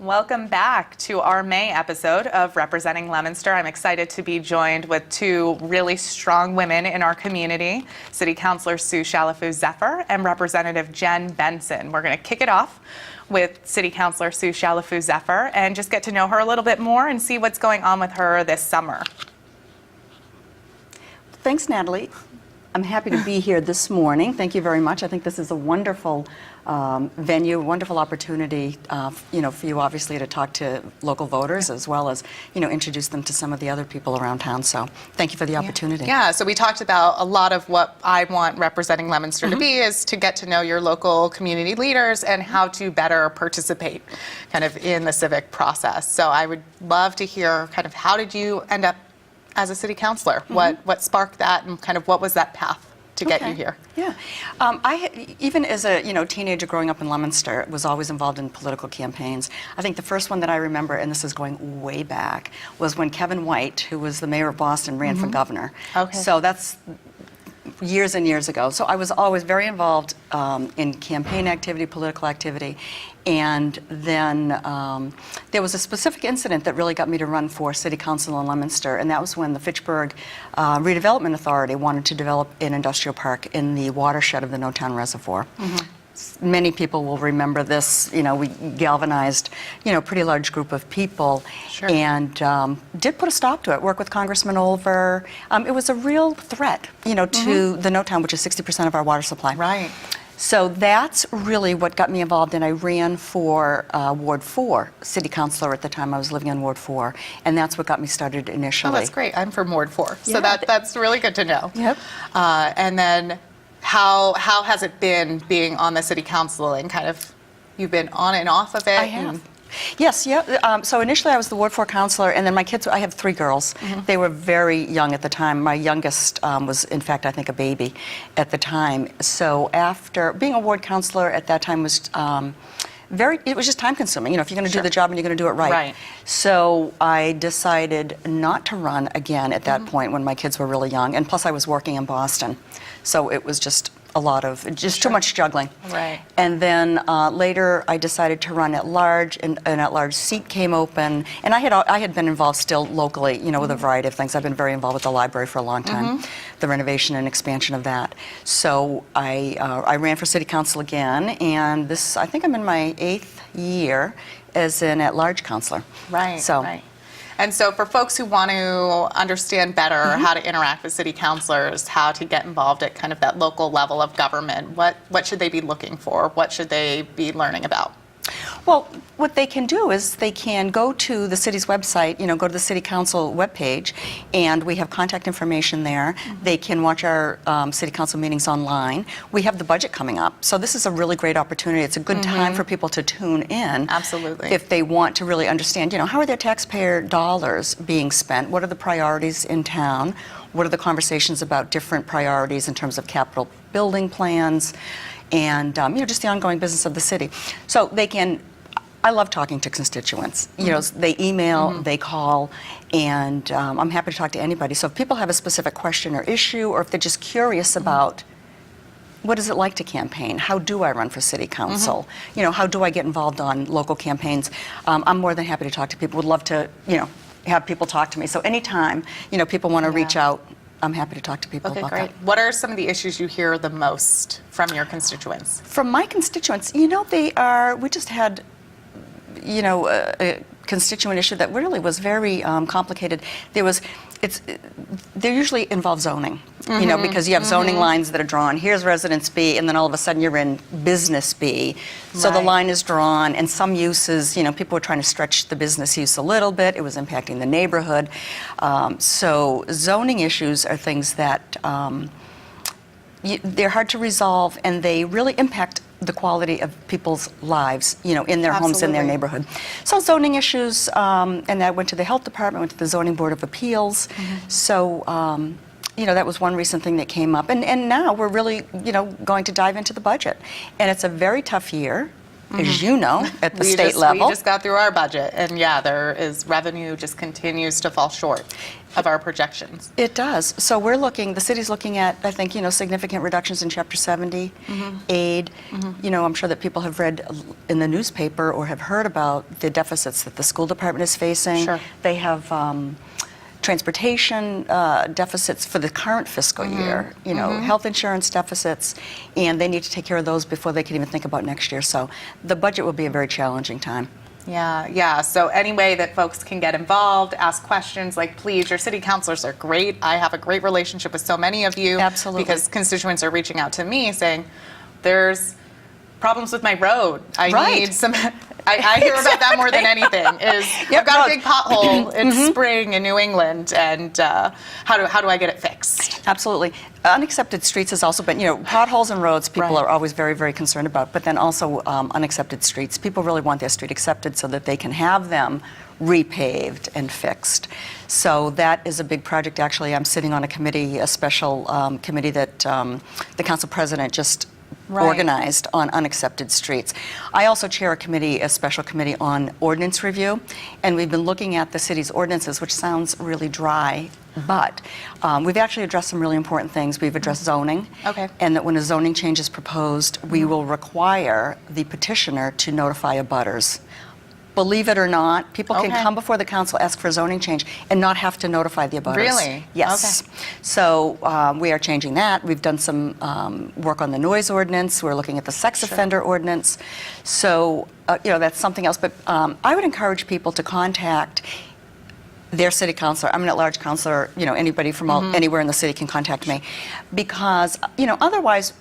Welcome back to our May episode of Representing Leominster. I'm excited to be joined with two really strong women in our community, City Councilor Sue Chalafu-Zephyr and Representative Jen Benson. We're going to kick it off with City Councilor Sue Chalafu-Zephyr and just get to know her a little bit more and see what's going on with her this summer. Thanks, Natalie. I'm happy to be here this morning. Thank you very much. I think this is a wonderful venue, wonderful opportunity, for you obviously to talk to local voters as well as, introduce them to some of the other people around town. So thank you for the opportunity. Yeah, so we talked about a lot of what I want Representing Leominster to be is to get to know your local community leaders and how to better participate kind of in the civic process. So I would love to hear kind of how did you end up as a city councilor? What sparked that and kind of what was that path to get you here? Yeah, even as a teenager growing up in Leominster, was always involved in political campaigns. I think the first one that I remember, and this is going way back, was when Kevin White, who was the mayor of Boston, ran for governor. Okay. So that's years and years ago. So I was always very involved in campaign activity, political activity. And then there was a specific incident that really got me to run for city council in Leominster, and that was when the Fitchburg Redevelopment Authority wanted to develop an industrial park in the watershed of the No-Town Reservoir. Many people will remember this. We galvanized, a pretty large group of people, and did put a stop to it. Worked with Congressman Olver. It was a real threat, to the No-Town, which is 60% of our water supply. Right. So that's really what got me involved, and I ran for Ward 4 city councilor at the time. I was living in Ward 4, and that's what got me started initially. Oh, that's great. I'm from Ward 4, so that's really good to know. Yep. And then how has it been being on the city council and kind of, you've been on and off of it? I have. Yes, yeah. So initially I was the Ward 4 councilor, and then my kids, I have 3 girls. They were very young at the time. My youngest was, in fact, I think a baby at the time. So after being a ward councilor at that time was it was just time consuming. If you're going to do the job and you're going to do it right. So I decided not to run again at that point when my kids were really young, and plus I was working in Boston. So it was just a lot of, too much juggling. Right. And then later I decided to run at large, and an at-large seat came open. And I had been involved still locally, with a variety of things. I've been very involved with the library for a long time, the renovation and expansion of that. So I ran for city council again, and I think I'm in my 8th year as an at-large councilor. Right, right. And so for folks who want to understand better how to interact with city councilors, how to get involved at kind of that local level of government, what should they be looking for? What should they be learning about? Well, what they can do is they can go to the city's website, go to the city council webpage, and we have contact information there. They can watch our city council meetings online. We have the budget coming up, so this is a really great opportunity. It's a good time for people to tune in. Absolutely. If they want to really understand, how are their taxpayer dollars being spent? What are the priorities in town? What are the conversations about different priorities in terms of capital building plans? And just the ongoing business of the city. So they can, I love talking to constituents. They email, they call, and I'm happy to talk to anybody. So if people have a specific question or issue, or if they're just curious about what is it like to campaign, how do I run for city council, how do I get involved on local campaigns, I'm more than happy to talk to people. Would love to, have people talk to me. So anytime, people want to reach out, I'm happy to talk to people about that. What are some of the issues you hear the most from your constituents? From my constituents, we just had, a constituent issue that really was very complicated. They usually involve zoning, because you have zoning lines that are drawn. Here's residence B, and then all of a sudden you're in business B. So the line is drawn, and some uses, people were trying to stretch the business use a little bit. It was impacting the neighborhood. So zoning issues are things that they're hard to resolve, and they really impact the quality of people's lives, in their homes, in their neighborhood. So zoning issues, and I went to the health department, went to the zoning board of appeals. So, that was one recent thing that came up. And now we're really, going to dive into the budget. And it's a very tough year as you know, at the We state just, level. We just got through our budget, and yeah, there is revenue just continues to fall short of our projections. It does. So the city's looking at, I think, significant reductions in Chapter 70 aid. I'm sure that people have read in the newspaper or have heard about the deficits that the school department is facing. Sure. They have transportation deficits for the current fiscal year, health insurance deficits, and they need to take care of those before they can even think about next year. So the budget will be a very challenging time. Yeah. So any way that folks can get involved, ask questions, please, your city councilors are great. I have a great relationship with so many of you. Absolutely. Because constituents are reaching out to me saying, there's problems with my road. I Right. need some... I hear about that more than anything. I've got a big pothole. It's spring in New England, and how do I get it fixed? Absolutely. Unaccepted streets has also been, potholes and roads people Right. are always very, very concerned about, but then also unaccepted streets. People really want their street accepted so that they can have them repaved and fixed. So that is a big project. Actually, I'm sitting on a committee, a special committee that the council president just organized on unaccepted streets. I also chair a special committee on ordinance review, and we've been looking at the city's ordinances, which sounds really dry, but we've actually addressed some really important things. We've addressed zoning, and that when a zoning change is proposed, we will require the petitioner to notify abutters. Believe it or not, people can come before the council, ask for a zoning change, and not have to notify the abutters. Really? Yes. Okay. So we are changing that. We've done some work on the noise ordinance. We're looking at the sex offender ordinance. So, that's something else. But I would encourage people to contact their city councilor. I'm an at-large councilor. Anybody from anywhere in the city can contact me. Because, otherwise,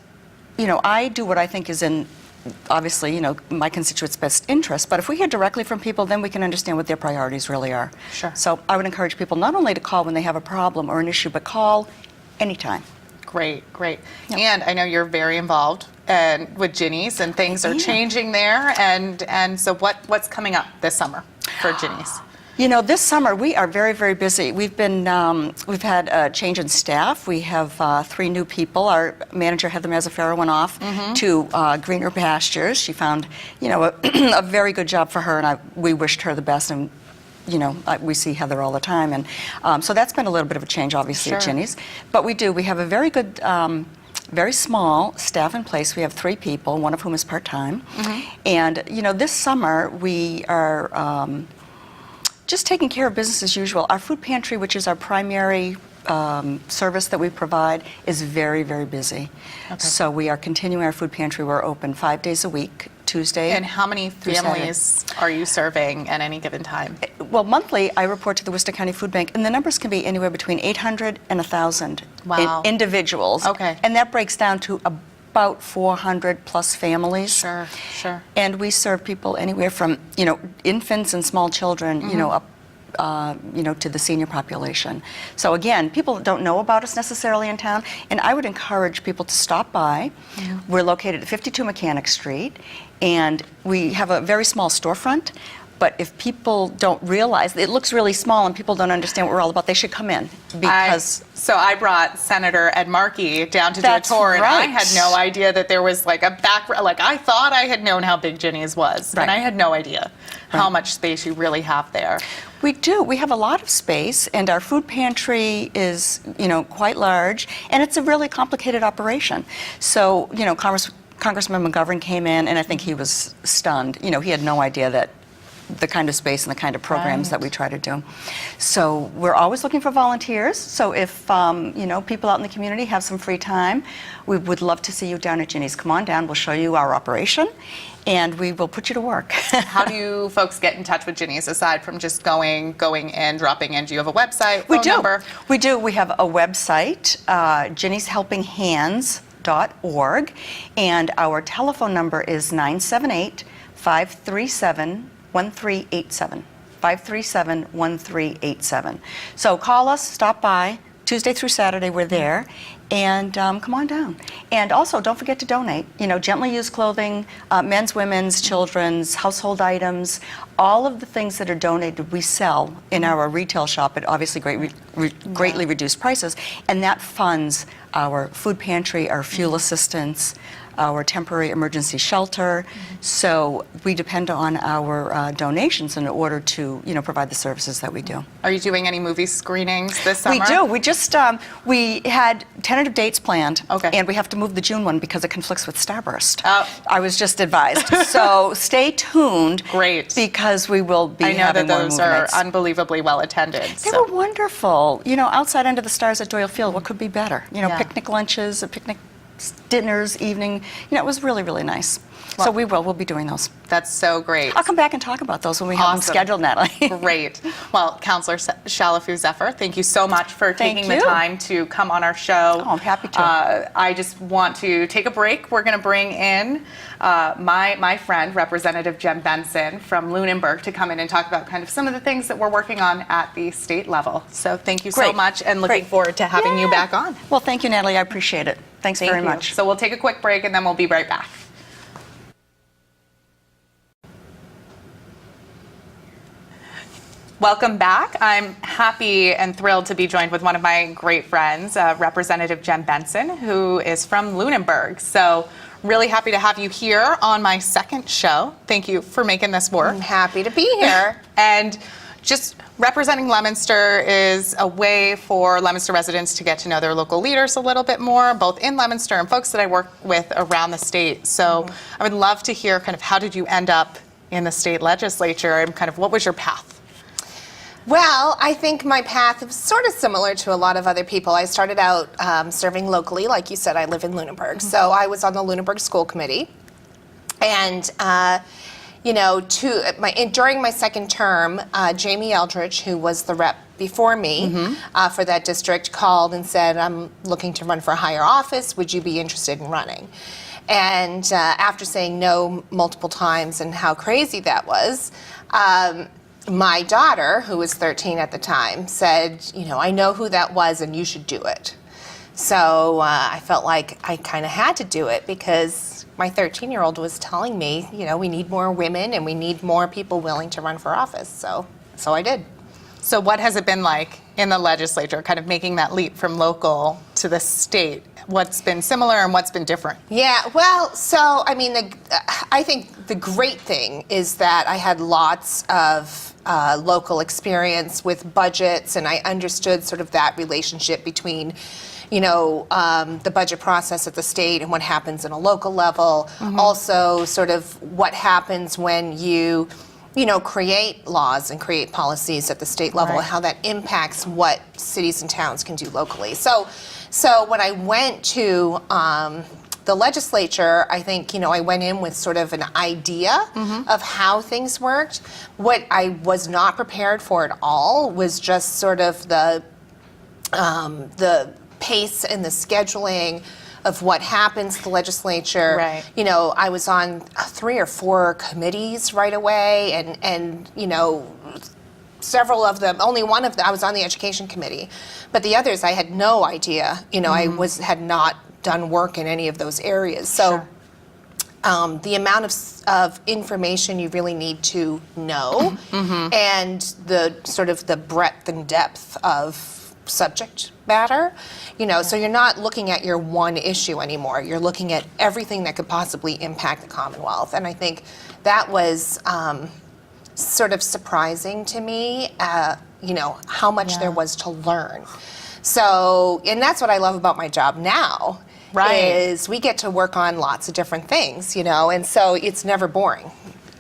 I do what I think is in obviously, my constituents' best interest, but if we hear directly from people, then we can understand what their priorities really are. Sure. So I would encourage people not only to call when they have a problem or an issue, but call anytime. Great. Yep. And I know you're very involved with Ginny's, and things are changing there. And so what's coming up this summer for Ginny's? This summer we are very, very busy. We've had a change in staff. We have 3 new people. Our manager, Heather Mazzaferro, went off to greener pastures. She found, a very good job for her, and we wished her the best. And we see Heather all the time, and so that's been a little bit of a change, obviously, at Ginny's. But we have a very good. Very small staff in place. We have 3 people, one of whom is part-time. And, this summer we are just taking care of business as usual. Our food pantry, which is our primary service that we provide, is very, very busy. So we are continuing our food pantry. We're open 5 days a week, Tuesday. And how many families are you serving at any given time? Well, monthly, I report to the Worcester County Food Bank, and the numbers can be anywhere between 800 and 1,000 individuals. And that breaks down to about 400 plus families. Sure. And we serve people anywhere from, infants and small children, up, to the senior population. So again, people don't know about us necessarily in town, and I would encourage people to stop by. We're located at 52 Mechanic Street, and we have a very small storefront. But if people don't realize, it looks really small and people don't understand what we're all about, they should come in. Because So I brought Senator Ed Markey down to do a tour, and I had no idea that there was a background. I thought I had known how big Ginny's was, and I had no idea how much space you really have there. We do. We have a lot of space, and our food pantry is, quite large, and it's a really complicated operation. So, Congressman McGovern came in, and I think he was stunned. He had no idea that the kind of space and the kind of programs that we try to do. So we're always looking for volunteers. So if people out in the community have some free time, we would love to see you down at Ginny's. Come on down. We'll show you our operation, and we will put you to work. How do you folks get in touch with Ginny's aside from just going in, dropping in? Do you have a website? Phone number? We do. We have a website, jinnyshelpinghands.org, and our telephone number is 978-537-1387. 537-1387. So call us, stop by. Tuesday through Saturday, we're there. And come on down. And also, don't forget to donate. You know, gently used clothing, men's, women's, children's, household items, all of the things that are donated, we sell in our retail shop at obviously greatly reduced prices, and that funds our food pantry, our fuel assistance, our temporary emergency shelter. So we depend on our donations in order to, you know, provide the services that we do. Are you doing any movie screenings this summer? We do. We just we had tentative dates planned, Okay. and we have to move the June one because it conflicts with Starburst. Oh. I was just advised. So stay tuned. Great. Because we will be I know having that more those movie are nights. Unbelievably well attended. They were wonderful. You know, outside under the stars at Doyle Field, what could be better? You know, Yeah. picnic lunches, picnic dinners, evening. You know, it was really, really nice. Well- So we'll be doing those. That's so great. I'll come back and talk about those when we have them Awesome. scheduled, Natalie. Great. Well, Councillor Shalafu Zephyr, thank you so much for Thank taking the you. time to come on our show. Oh, I'm happy to. I just want to take a break. We're going to bring in my friend, Representative Jem Benson from Lunenburg, to come in and talk about kind of some of the things that we're working on at the state level. So thank you so Great. much, and looking Great. forward to having you Yeah. back on. Well, thank you, Natalie. I appreciate it. Thanks Thank very you. much. So we'll take a quick break, and then we'll be right back. Welcome back. I'm happy and thrilled to be joined with one of my great friends, Representative Jem Benson, who is from Lunenburg. So really happy to have you here on my second show. Thank you for making this work. I'm happy to be here. And just representing Leominster is a way for Leominster residents to get to know their local leaders a little bit more, both in Leominster and folks that I work with around the state. So I would love to hear kind of how did you end up in the state legislature, and kind of what was your path? Well, I think my path was sort of similar to a lot of other people. I started out serving locally. Like you said, I live in Lunenburg. So I was on the Lunenburg School Committee. And, you know, during my second term, Jamie Eldridge, who was the rep before me for that district, called and said, I'm looking to run for a higher office. Would you be interested in running? And after saying no multiple times and how crazy that was, my daughter, who was 13 at the time, said, you know, I know who that was and you should do it. So I felt like I kind of had to do it because my 13-year-old was telling me, you know, we need more women and we need more people willing to run for office. So I did. So what has it been like in the legislature, kind of making that leap from local to the state? What's been similar and what's been different? Yeah, well, so, I mean, I think the great thing is that I had lots of local experience with budgets, and I understood sort of that relationship between, you know, the budget process at the state and what happens in a local level. Also, sort of what happens when you know, create laws and create policies at the state level, Right. and how that impacts what cities and towns can do locally. So when I went to the legislature, I think, you know, I went in with sort of an idea of how things worked. What I was not prepared for at all was just sort of the pace and the scheduling of what happens at the legislature. Right. You know, I was on 3 or 4 committees right away, and you know, several of them, only one of them, I was on the education committee, but the others I had no idea. You know, I had not done work in any of those areas. So the amount of information you really need to know, and the sort of the breadth and depth of subject matter, you know, so you're not looking at your one issue anymore. You're looking at everything that could possibly impact the Commonwealth. And I think that was sort of surprising to me, you know, how much there was to learn. So, and that's what I love about my job now, is we get to work on lots of different things, you know, and so it's never boring.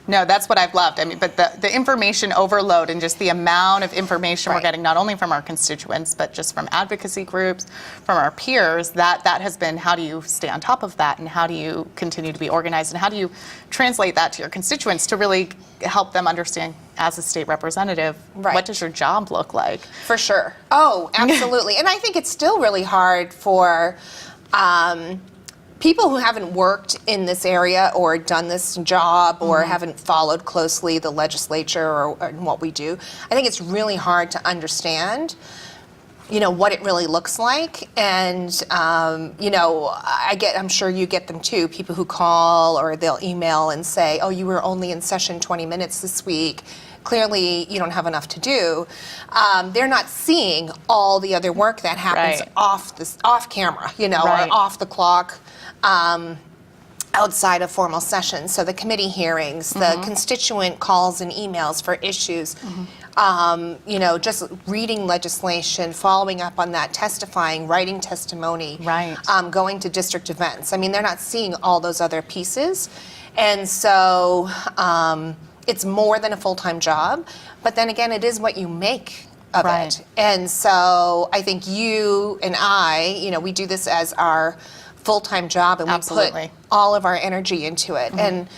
No, that's what I've loved. I mean, but the information overload and just the amount of information we're getting, not only from our constituents, but just from advocacy groups, from our peers, that has been, how do you stay on top of that, and how do you continue to be organized, and how do you translate that to your constituents to really help them understand, as a state representative, what does your job look like? For sure. Oh, absolutely. And I think it's still really hard for people who haven't worked in this area or done this job or haven't followed closely the legislature or what we do. I think it's really hard to understand what it really looks like. And, I'm sure you get them too, people who call or they'll email and say, oh, you were only in session 20 minutes this week. Clearly, you don't have enough to do. They're not seeing all the other work that happens off camera, or off the clock. Outside of formal sessions, so the committee hearings, the constituent calls and emails for issues, just reading legislation, following up on that, testifying, writing testimony, going to district events. I mean, they're not seeing all those other pieces, and so it's more than a full-time job, but then again, it is what you make of it. And so I think you and I, we do this as our full-time job, and we put all of our energy into it. And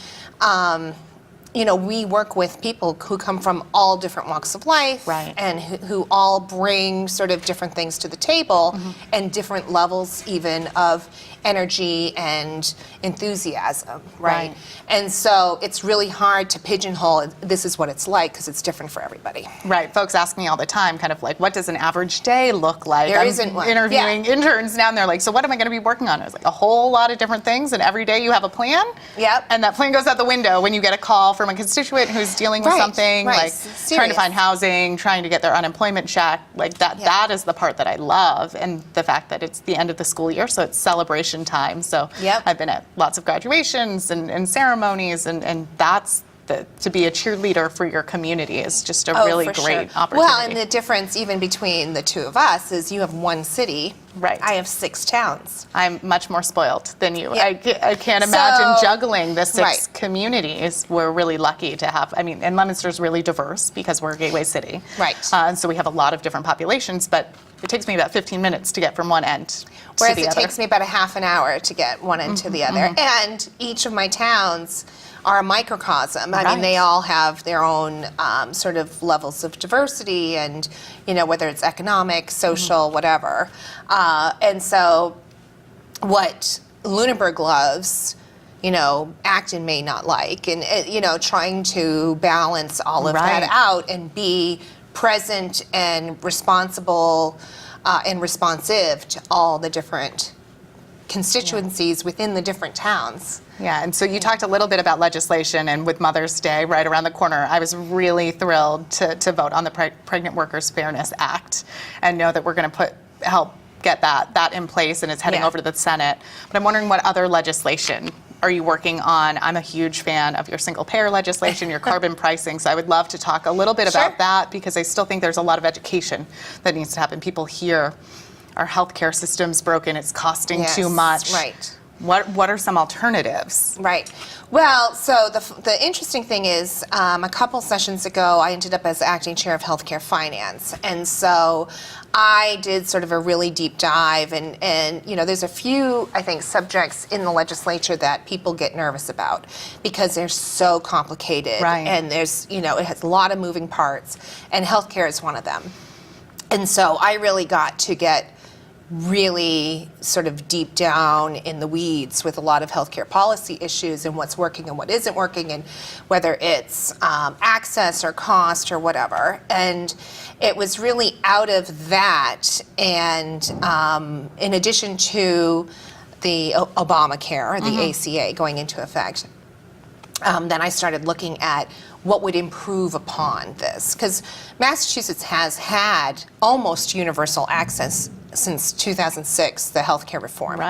we work with people who come from all different walks of life, and who all bring sort of different things to the table, and different levels even of energy and enthusiasm, right? And so it's really hard to pigeonhole, this is what it's like, because it's different for everybody. Right. Folks ask me all the time, kind of like, what does an average day look like? There isn't one. Interviewing interns now, and they're like, so what am I going to be working on? I was like, a whole lot of different things, and every day you have a plan. And that plan goes out the window when you get a call from a constituent who's dealing with something, like trying to find housing, trying to get their unemployment check, like that. That is the part that I love, and the fact that it's the end of the school year, so it's celebration time. So I've been at lots of graduations and ceremonies, and that's to be a cheerleader for your community is just a really great opportunity. Well, and the difference even between the two of us is you have one city. I have 6 towns. I'm much more spoiled than you. I can't imagine juggling the 6 communities. We're really lucky to have, and Leominster's really diverse because we're a gateway city. And so we have a lot of different populations, but it takes me about 15 minutes to get from one end to the other. Whereas it takes me about a half an hour to get one end to the other. And each of my towns are a microcosm. I mean, they all have their own sort of levels of diversity, and whether it's economic, social, whatever. And so, what Lunenburg loves, Acton may not like, and trying to balance all of that out and be present and responsible and responsive to all the different constituencies within the different towns. And so you talked a little bit about legislation, and with Mother's Day right around the corner, I was really thrilled to vote on the Pregnant Workers Fairness Act, and know that we're going to help get that in place, and it's heading over to the Senate. But I'm wondering, what other legislation are you working on? I'm a huge fan of your single-payer legislation, your carbon pricing, so I would love to talk a little bit about that, because I still think there's a lot of education that needs to happen. People hear our healthcare system's broken, it's costing too much. What are some alternatives? Well, so the interesting thing is, a couple sessions ago, I ended up as acting chair of healthcare finance, and so I did sort of a really deep dive, and there's a few, I think, subjects in the legislature that people get nervous about because they're so complicated, and there's, it has a lot of moving parts, and healthcare is one of them. And so I really got to get really sort of deep down in the weeds with a lot of healthcare policy issues, and what's working and what isn't working, and whether it's access or cost or whatever. And it was really out of that, and in addition to the Obamacare, the ACA going into effect, then I started looking at what would improve upon this, because Massachusetts has had almost universal access since 2006, the healthcare reform.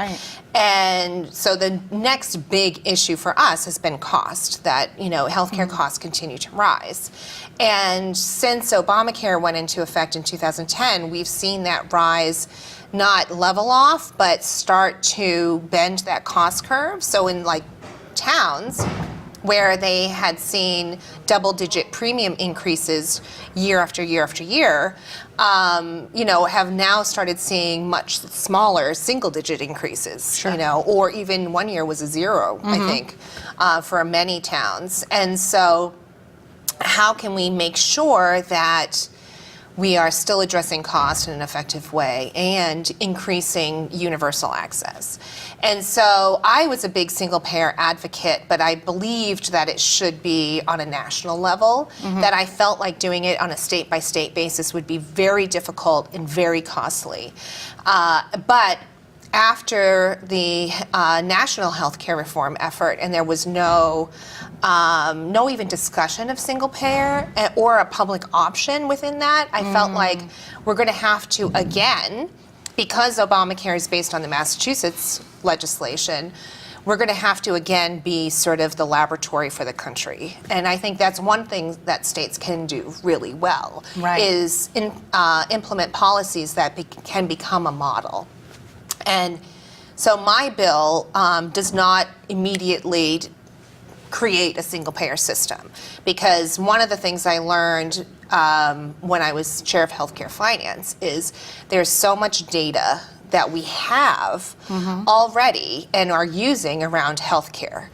And so the next big issue for us has been cost, that, healthcare costs continue to rise. And since Obamacare went into effect in 2010, we've seen that rise not level off, but start to bend that cost curve. So in towns where they had seen double-digit premium increases year after year after year, have now started seeing much smaller single-digit increases, or even one year was a 0, I think, for many towns. And so how can we make sure that we are still addressing cost in an effective way and increasing universal access. And so I was a big single payer advocate, but I believed that it should be on a national level, that I felt like doing it on a state by state basis would be very difficult and very costly. But after the national healthcare reform effort, and there was no even discussion of single payer or a public option within that, I felt like we're going to have to, again, because Obamacare is based on the Massachusetts legislation, we're going to have to again be sort of the laboratory for the country. And I think that's one thing that states can do really well, is implement policies that can become a model. And so my bill does not immediately create a single payer system, because one of the things I learned when I was chair of healthcare finance is there's so much data that we have already and are using around healthcare.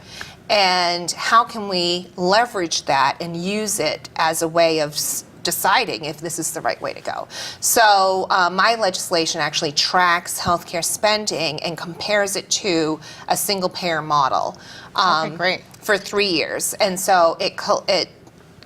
And how can we leverage that and use it as a way of deciding if this is the right way to go? So my legislation actually tracks healthcare spending and compares it to a single payer model Great. for 3 years. And so it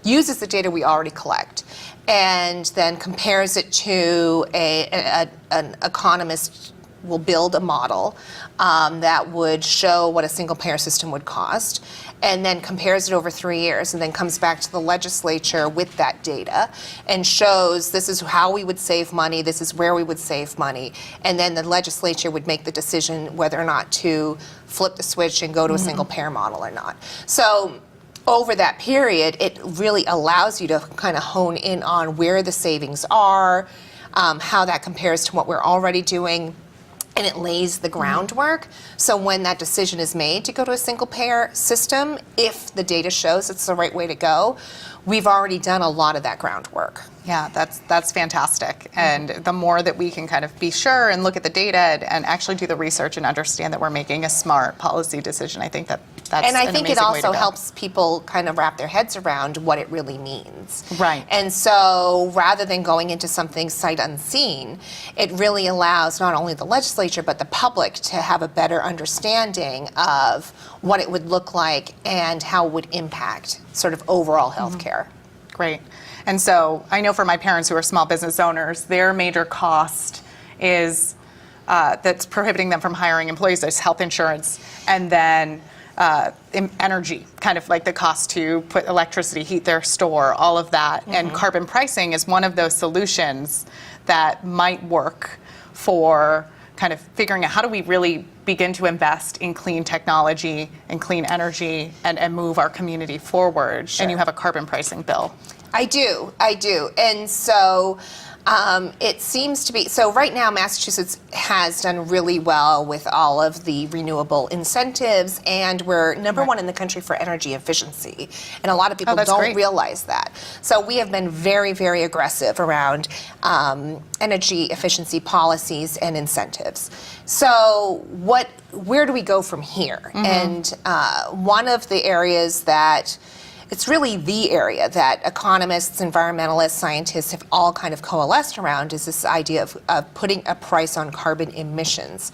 uses the data we already collect and then compares it to an economist will build a model that would show what a single payer system would cost, and then compares it over 3 years, and then comes back to the legislature with that data and shows this is how we would save money, this is where we would save money, and then the legislature would make the decision whether or not to flip the switch and go to a single payer model or not. So over that period, it really allows you to kind of hone in on where the savings are, how that compares to what we're already doing, and it lays the groundwork. So when that decision is made to go to a single payer system, if the data shows it's the right way to go, we've already done a lot of that groundwork. Yeah, that's fantastic. And the more that we can kind of be sure and look at the data and actually do the research and understand that we're making a smart policy decision, I think that's and I an think it amazing way to also go. helps people kind of wrap their heads around what it really means. Right. And so rather than going into something sight unseen, it really allows not only the legislature but the public to have a better understanding of what it would look like and how it would impact sort of overall healthcare. Great. And so I know for my parents who are small business owners, their major cost is that's prohibiting them from hiring employees. There's health insurance, and then energy, kind of like the cost to put electricity, heat their store, all of that. And carbon pricing is one of those solutions that might work for kind of figuring out how do we really begin to invest in clean technology and clean energy and move our community forward. Sure. And you have a carbon pricing bill. I do. And so it seems to be, so right now Massachusetts has done really well with all of the renewable incentives, and we're number one in the country for energy efficiency. And a lot of people that's don't great. realize that. So we have been very, very aggressive around energy efficiency policies and incentives. So where do we go from here? And one of the areas that it's really the area that economists, environmentalists, scientists have all kind of coalesced around is this idea of putting a price on carbon emissions.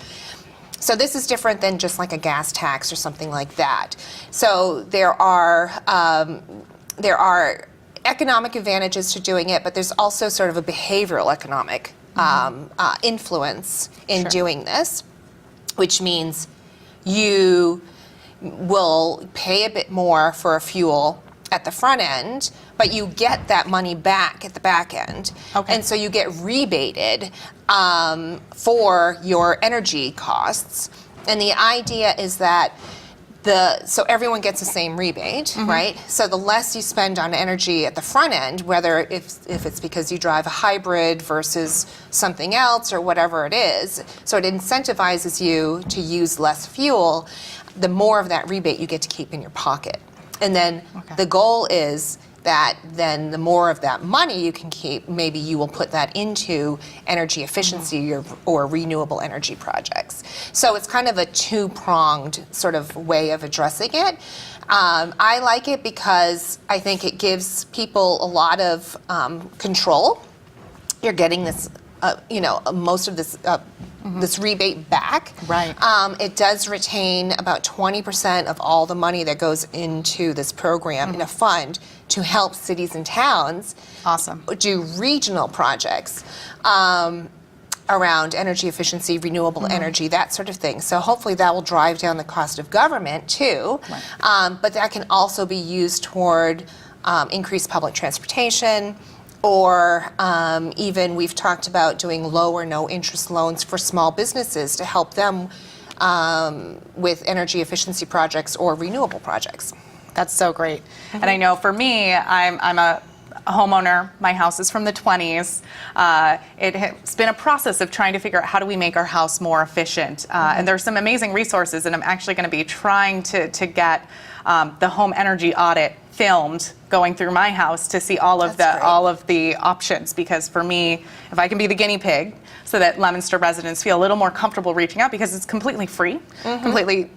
So this is different than just like a gas tax or something like that. So there are economic advantages to doing it, but there's also sort of a behavioral economic influence in doing this, which means you will pay a bit more for a fuel at the front end, but you get that money back at the back end. Okay. And so you get rebated for your energy costs. And the idea is that so everyone gets the same rebate, right? So the less you spend on energy at the front end, whether if it's because you drive a hybrid versus something else or whatever it is, so it incentivizes you to use less fuel, the more of that rebate you get to keep in your pocket. And then the goal is that then the more of that money you can keep, maybe you will put that into energy efficiency or renewable energy projects. So it's kind of a two-pronged sort of way of addressing it. I like it because I think it gives people a lot of control you're getting this, most of this. This rebate back. Right. It does retain about 20% of all the money that goes into this program in a fund to help cities and towns Awesome. do regional projects around energy efficiency, renewable energy, that sort of thing. So hopefully that will drive down the cost of government too. But that can also be used toward increased public transportation, or even we've talked about doing low or no interest loans for small businesses to help them with energy efficiency projects or renewable projects. That's so great. And I know for me, I'm a homeowner. My house is from the 20s. It's been a process of trying to figure out how do we make our house more efficient. And there's some amazing resources, and I'm actually going to be trying to get the home energy audit filmed going through my house to see all of the options, because for me, if I can be the guinea pig so that Leominster residents feel a little more comfortable reaching out, because it's completely free, completely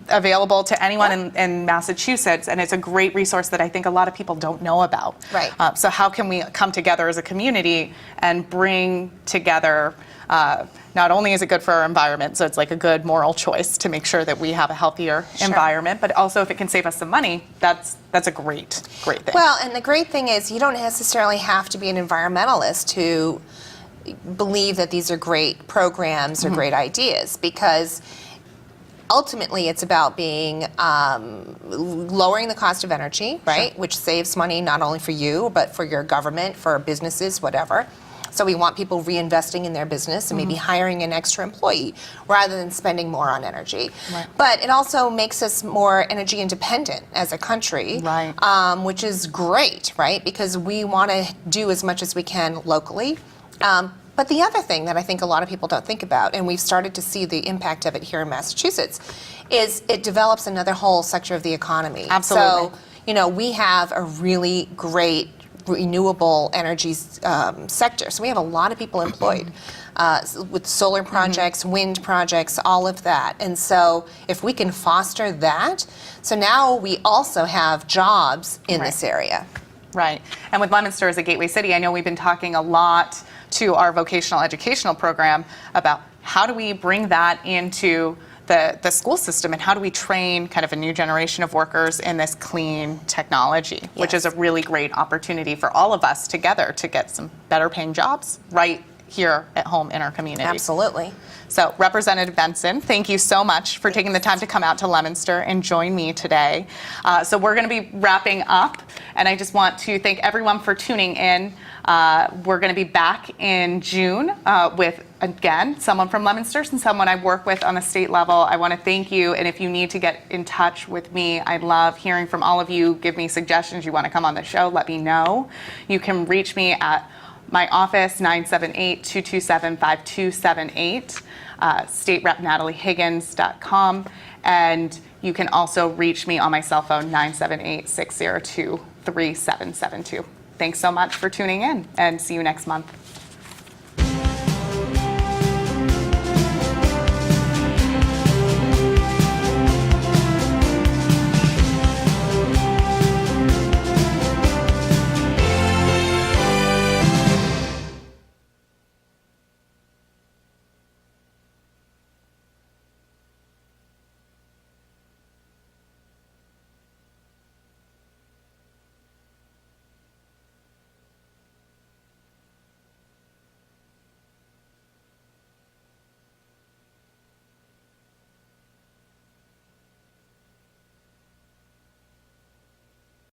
available to anyone in Massachusetts, and it's a great resource that I think a lot of people don't know about. Right. So how can we come together as a community and bring together, not only is it good for our environment, so it's like a good moral choice to make sure that we have a healthier environment, but also if it can save us some money, that's a great thing. Well, and the great thing is you don't necessarily have to be an environmentalist to believe that these are great programs or great ideas, because ultimately it's about being lowering the cost of energy, right, which saves money not only for you but for your government, for businesses, whatever. So we want people reinvesting in their business and maybe hiring an extra employee rather than spending more on energy. Right. But it also makes us more energy independent as a country, Right. Which is great, right? Because we want to do as much as we can locally. But the other thing that I think a lot of people don't think about, and we've started to see the impact of it here in Massachusetts, is it develops another whole sector of the economy. Absolutely. So, we have a really great renewable energy sector. So we have a lot of people employed with solar projects, wind projects, all of that. And so if we can foster that, so now we also have jobs in this area. Right. And with Leominster as a gateway city, I know we've been talking a lot to our vocational educational program about how do we bring that into the school system, and how do we train kind of a new generation of workers in this clean technology, which is a really great opportunity for all of us together to get some better paying jobs right here at home in our community. Absolutely. So Representative Benson, thank you so much for taking the time to come out to Leominster and join me today. So we're going to be wrapping up, and I just want to thank everyone for tuning in. We're going to be back in June with, again, someone from Leominster and someone I work with on the state level. I want to thank you, and if you need to get in touch with me, I love hearing from all of you. Give me suggestions. You want to come on the show, let me know. You can reach me at my office, 978-227-5278, staterepnataliehiggins.com, and you can also reach me on my cell phone, 978-602-3772. Thanks so much for tuning in, and see you next month.